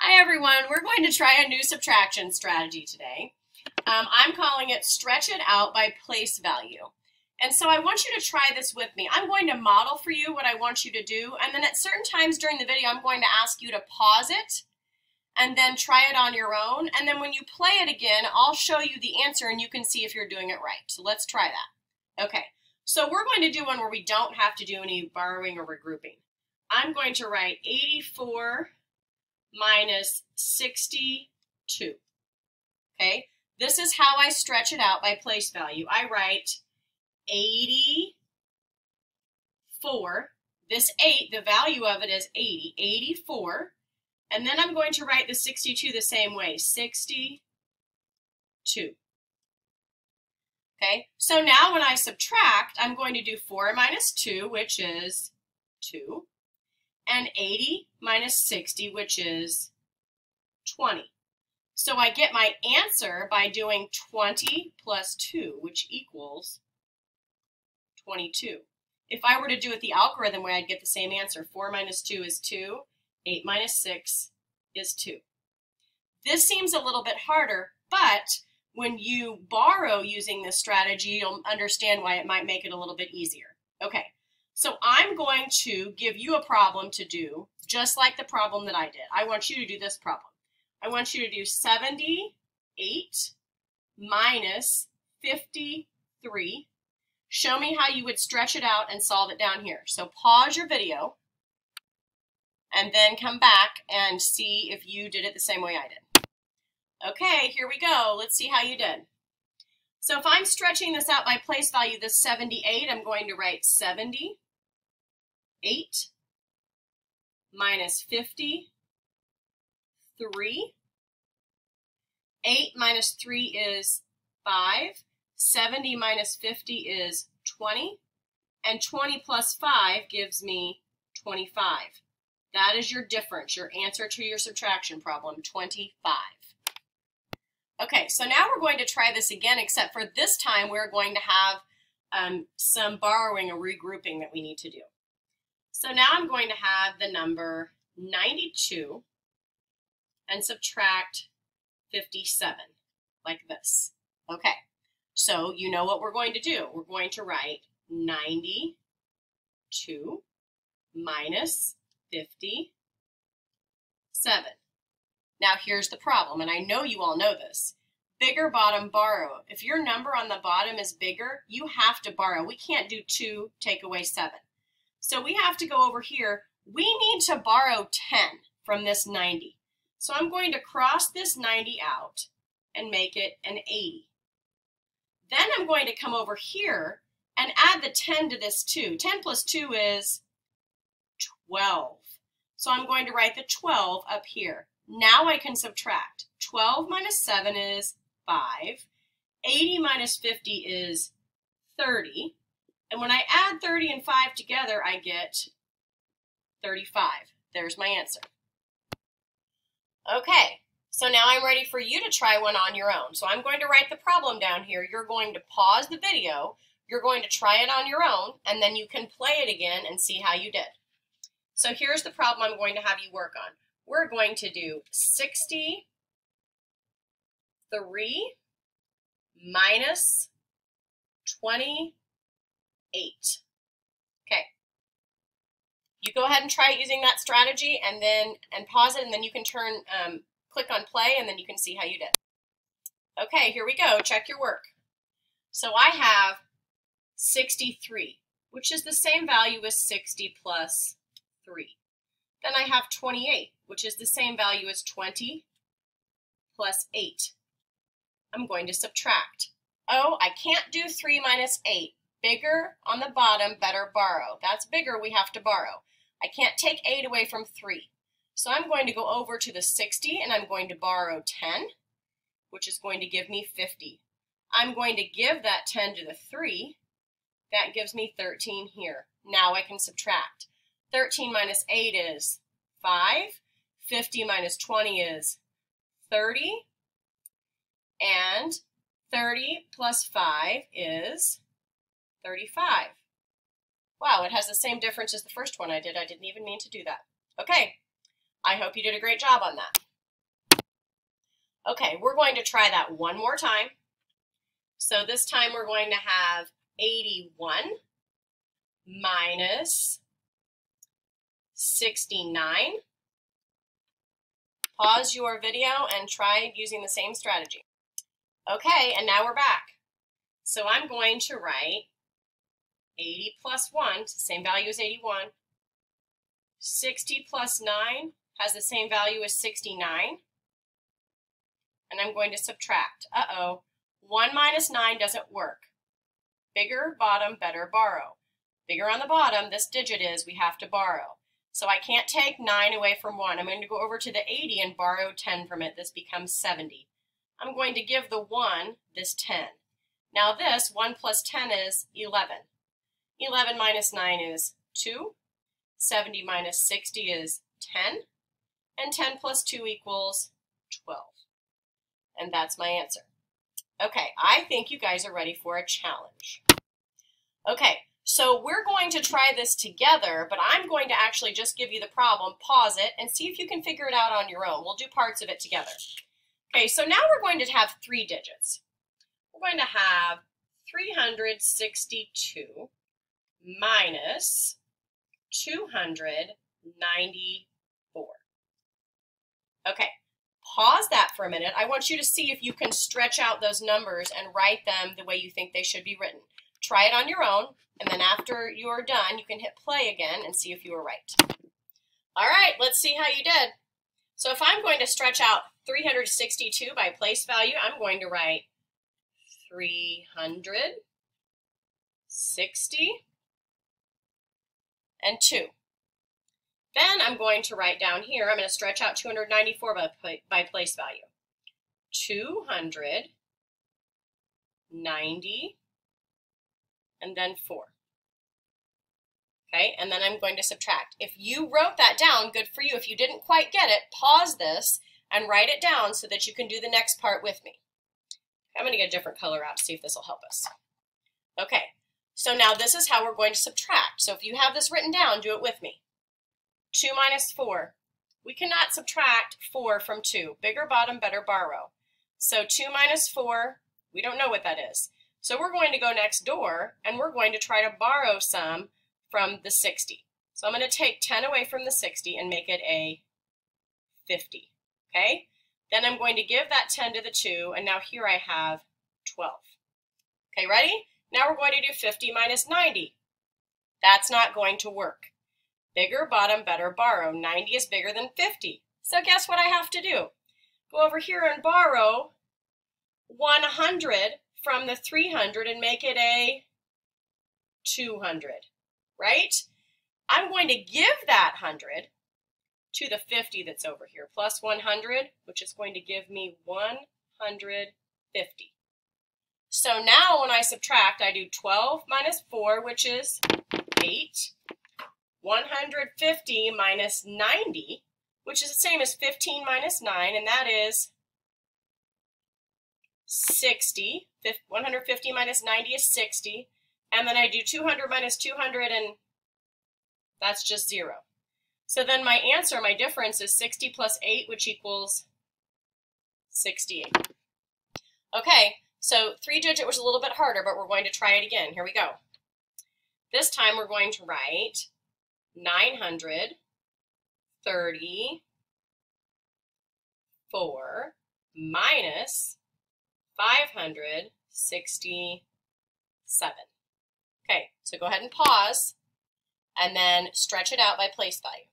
Hi everyone, we're going to try a new subtraction strategy today. I'm calling it stretch it out by place value. And so I want you to try this with me. I'm going to model for you what I want you to do, and then at certain times during the video I'm going to ask you to pause it and then try it on your own, and then when you play it again I'll show you the answer and you can see if you're doing it right. So let's try that. Okay, so we're going to do one where we don't have to do any borrowing or regrouping. I'm going to write 84 minus 62. Okay, this is how I stretch it out by place value. I write 84, this 8, the value of it is 80, 84, and then I'm going to write the 62 the same way, 62. Okay, so now when I subtract, I'm going to do 4 minus 2, which is 2. And 80 minus 60, which is 20. So I get my answer by doing 20 plus 2, which equals 22. If I were to do it the algorithm way, I'd get the same answer. 4 minus 2 is 2. 8 minus 6 is 2. This seems a little bit harder, but when you borrow using this strategy, you'll understand why it might make it a little bit easier. Okay. So I'm going to give you a problem to do, just like the problem that I did. I want you to do this problem. I want you to do 78 minus 53. Show me how you would stretch it out and solve it down here. So pause your video and then come back and see if you did it the same way I did. Okay, here we go. Let's see how you did. So if I'm stretching this out by place value, this 78, I'm going to write 78 minus 53. 8 minus 3 is 5. 70 minus 50 is 20. And 20 plus 5 gives me 25. That is your difference, your answer to your subtraction problem, 25. Okay, so now we're going to try this again, except for this time we're going to have some borrowing or regrouping that we need to do. So now I'm going to have the number 92 and subtract 57, like this. Okay, so you know what we're going to do. We're going to write 92 minus 57. Now here's the problem, and I know you all know this. Bigger bottom, borrow. If your number on the bottom is bigger, you have to borrow. We can't do 2 take away 7. So we have to go over here. We need to borrow 10 from this 90. So I'm going to cross this 90 out and make it an 80. Then I'm going to come over here and add the 10 to this 2. 10 plus 2 is 12. So I'm going to write the 12 up here. Now I can subtract. 12 minus 7 is 5. 80 minus 50 is 30. And when I add 30 and 5 together, I get 35. There's my answer. Okay, so now I'm ready for you to try one on your own. So I'm going to write the problem down here. You're going to pause the video. You're going to try it on your own, and then you can play it again and see how you did. So here's the problem I'm going to have you work on. We're going to do 63 minus 28. Okay. You go ahead and try using that strategy and pause it, and then you can click on play, and then you can see how you did. Okay, here we go. Check your work. So I have 63, which is the same value as 60 plus 3. Then I have 28, which is the same value as 20 plus 8. I'm going to subtract. Oh, I can't do 3 minus 8. Bigger on the bottom, better borrow. That's bigger, we have to borrow. I can't take 8 away from 3. So I'm going to go over to the 60 and I'm going to borrow 10, which is going to give me 50. I'm going to give that 10 to the 3. That gives me 13 here. Now I can subtract. 13 minus 8 is 5. 50 minus 20 is 30. And 30 plus 5 is 35. Wow, it has the same difference as the first one I did. I didn't even mean to do that. Okay, I hope you did a great job on that. Okay, we're going to try that one more time. So this time we're going to have 81 minus 69. Pause your video and try using the same strategy. Okay, and now we're back. So I'm going to write 80 plus 1, same value as 81. 60 plus 9 has the same value as 69. And I'm going to subtract. Uh-oh, 1 minus 9 doesn't work. Bigger bottom, better borrow. Bigger on the bottom, this digit is, we have to borrow. So I can't take 9 away from 1. I'm going to go over to the 80 and borrow 10 from it. This becomes 70. I'm going to give the 1 this 10. Now this, 1 plus 10 is 11. 11 minus 9 is 2. 70 minus 60 is 10. And 10 plus 2 equals 12. And that's my answer. Okay, I think you guys are ready for a challenge. Okay, so we're going to try this together, but I'm going to actually just give you the problem, pause it, and see if you can figure it out on your own. We'll do parts of it together. Okay, so now we're going to have 3 digits. We're going to have 362 minus 294. Okay, pause that for a minute. I want you to see if you can stretch out those numbers and write them the way you think they should be written. Try it on your own, and then after you're done, you can hit play again and see if you were right. All right, let's see how you did. So if I'm going to stretch out 362 by place value, I'm going to write 360 and 2. Then I'm going to write down here, I'm going to stretch out 294 by place value. 290 and then 4. Okay, and then I'm going to subtract. If you wrote that down, good for you. If you didn't quite get it, pause this and write it down so that you can do the next part with me. I'm going to get a different color out to see if this will help us. Okay, so now this is how we're going to subtract. So if you have this written down, do it with me. 2 minus 4. We cannot subtract 4 from 2. Bigger bottom, better borrow. So 2 minus 4, we don't know what that is. So we're going to go next door, and we're going to try to borrow some from the 60. So I'm going to take 10 away from the 60 and make it a 50. Okay? Then I'm going to give that 10 to the 2, and now here I have 12. Okay, ready? Now we're going to do 50 minus 90. That's not going to work. Bigger bottom, better borrow. 90 is bigger than 50. So guess what I have to do? Go over here and borrow 100 from the 300 and make it a 200, right? I'm going to give that 100 to the 50 that's over here, plus 100, which is going to give me 150. So now when I subtract, I do 12 minus 4, which is 8. 150 minus 90, which is the same as 15 minus 9, and that is 60. 150 minus 90 is 60. And then I do 200 minus 200, and that's just 0. So then my answer, my difference, is 60 plus 8, which equals 68. Okay, so 3-digit was a little bit harder, but we're going to try it again. Here we go. This time we're going to write 934 minus 567. Okay, so go ahead and pause and then stretch it out by place value.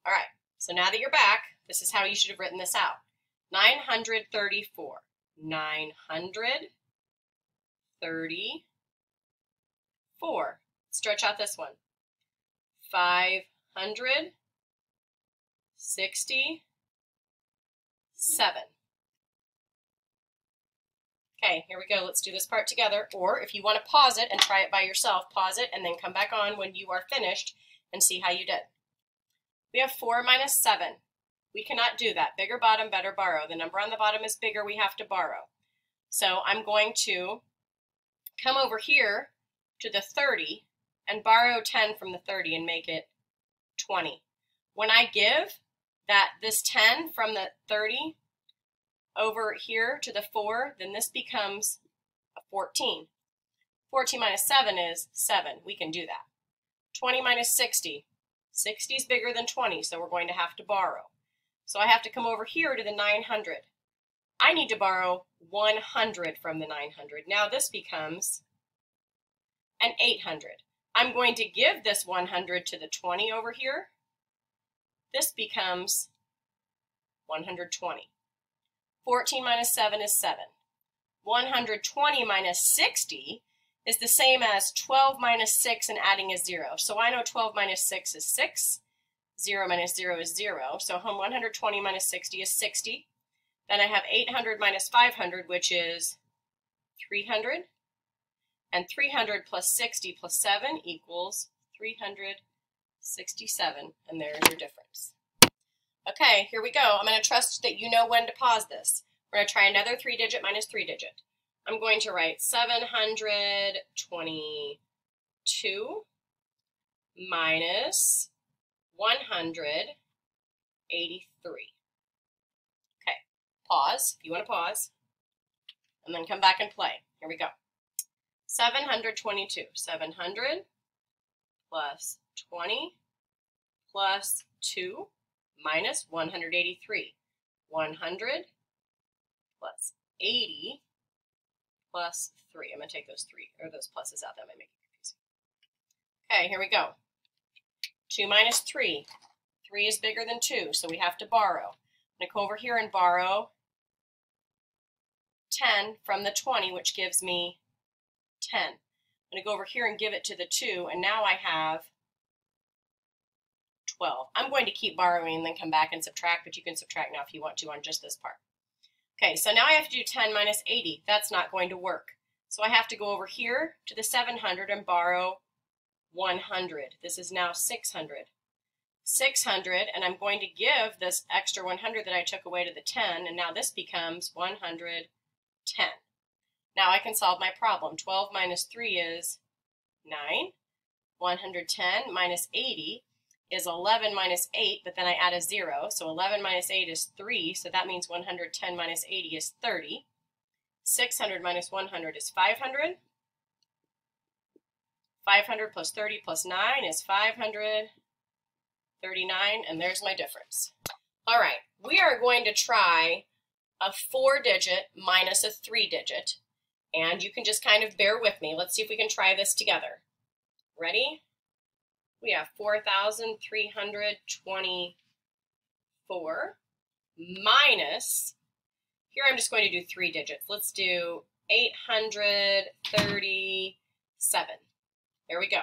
All right, so now that you're back, this is how you should have written this out. 934. 934. Stretch out this one. 567. Okay, here we go. Let's do this part together. Or if you want to pause it and try it by yourself, pause it and then come back on when you are finished and see how you did. We have 4 minus 7. We cannot do that. Bigger bottom, better borrow. The number on the bottom is bigger. We have to borrow. So I'm going to come over here to the 30 and borrow 10 from the 30 and make it 20. When I give, that this 10 from the 30 over here to the 4, then this becomes a 14. 14 minus 7 is 7. We can do that. 20 minus 60. 60 is bigger than 20, so we're going to have to borrow. So I have to come over here to the 900. I need to borrow 100 from the 900. Now this becomes an 800. I'm going to give this 100 to the 20 over here. This becomes 120. 14 minus 7 is 7. 120 minus 60 is the same as 12 minus 6 and adding a 0. So I know 12 minus 6 is 6. 0 minus 0 is 0. So 120 minus 60 is 60. Then I have 800 minus 500, which is 300. And 300 plus 60 plus 7 equals 367. And there's your difference. Okay, here we go. I'm going to trust that you know when to pause this. We're going to try another 3-digit minus 3-digit. I'm going to write 722 minus 183. Okay, pause if you want to pause, and then come back and play. Here we go. 722. 700 plus 20 plus 2 minus 183. 100 plus 80 plus 3. I'm going to take those pluses out. That might make it confusing. Okay, here we go. 2 minus 3. 3 is bigger than 2, so we have to borrow. I'm going to go over here and borrow 10 from the 20, which gives me 10. I'm going to go over here and give it to the 2, and now I have 12. I'm going to keep borrowing and then come back and subtract, but you can subtract now if you want to on just this part. Okay, so now I have to do 10 minus 80. That's not going to work. So I have to go over here to the 700 and borrow 100. This is now 600. 600, and I'm going to give this extra 100 that I took away to the 10, and now this becomes 110. Now I can solve my problem. 12 minus 3 is 9. 110 minus 80 is 11 minus 8, but then I add a 0. So 11 minus 8 is 3, so that means 110 minus 80 is 30. 600 minus 100 is 500. 500 plus 30 plus 9 is 539, and there's my difference. All right, we are going to try a 4-digit minus a 3-digit, and you can just kind of bear with me. Let's see if we can try this together. Ready? We have 4,324 minus, here I'm just going to do 3 digits. Let's do 837. There we go.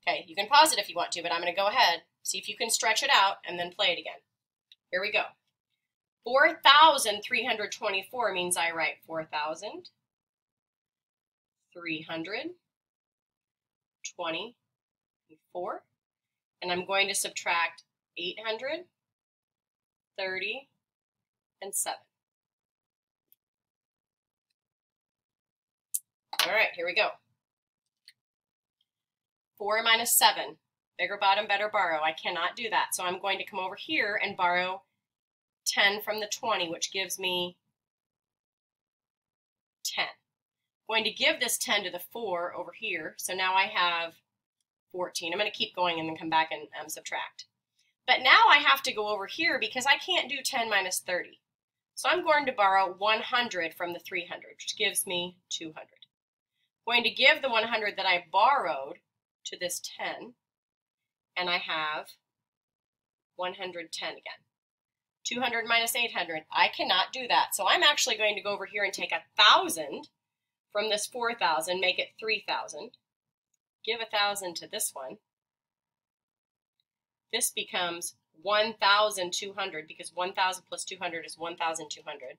Okay, you can pause it if you want to, but I'm going to go ahead, see if you can stretch it out, and then play it again. Here we go. 4,324 means I write 4,324, and I'm going to subtract 830 and 7. All right, here we go. 4 minus 7. Bigger bottom, better borrow. I cannot do that, so I'm going to come over here and borrow 10 from the 20, which gives me 10. I'm going to give this 10 to the 4 over here, so now I have 14. I'm going to keep going and then come back and subtract. But now I have to go over here because I can't do 10 minus 30. So I'm going to borrow 100 from the 300, which gives me 200. I'm going to give the 100 that I borrowed to this 10, and I have 110 again. 200 minus 800, I cannot do that. So I'm actually going to go over here and take 1,000 from this 4,000, make it 3,000. Give 1,000 to this one. This becomes 1,200 because 1,000 plus 200 is 1,200.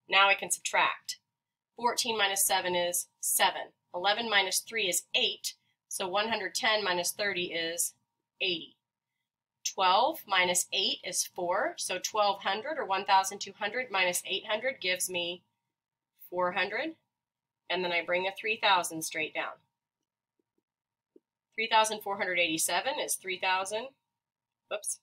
Now I can subtract. 14 minus 7 is 7. 11 minus 3 is 8. So 110 minus 30 is 80. 12 minus 8 is 4. So 1,200 or 1,200 minus 800 gives me 400. And then I bring a 3,000 straight down. 3,487 is 3,000. Whoops.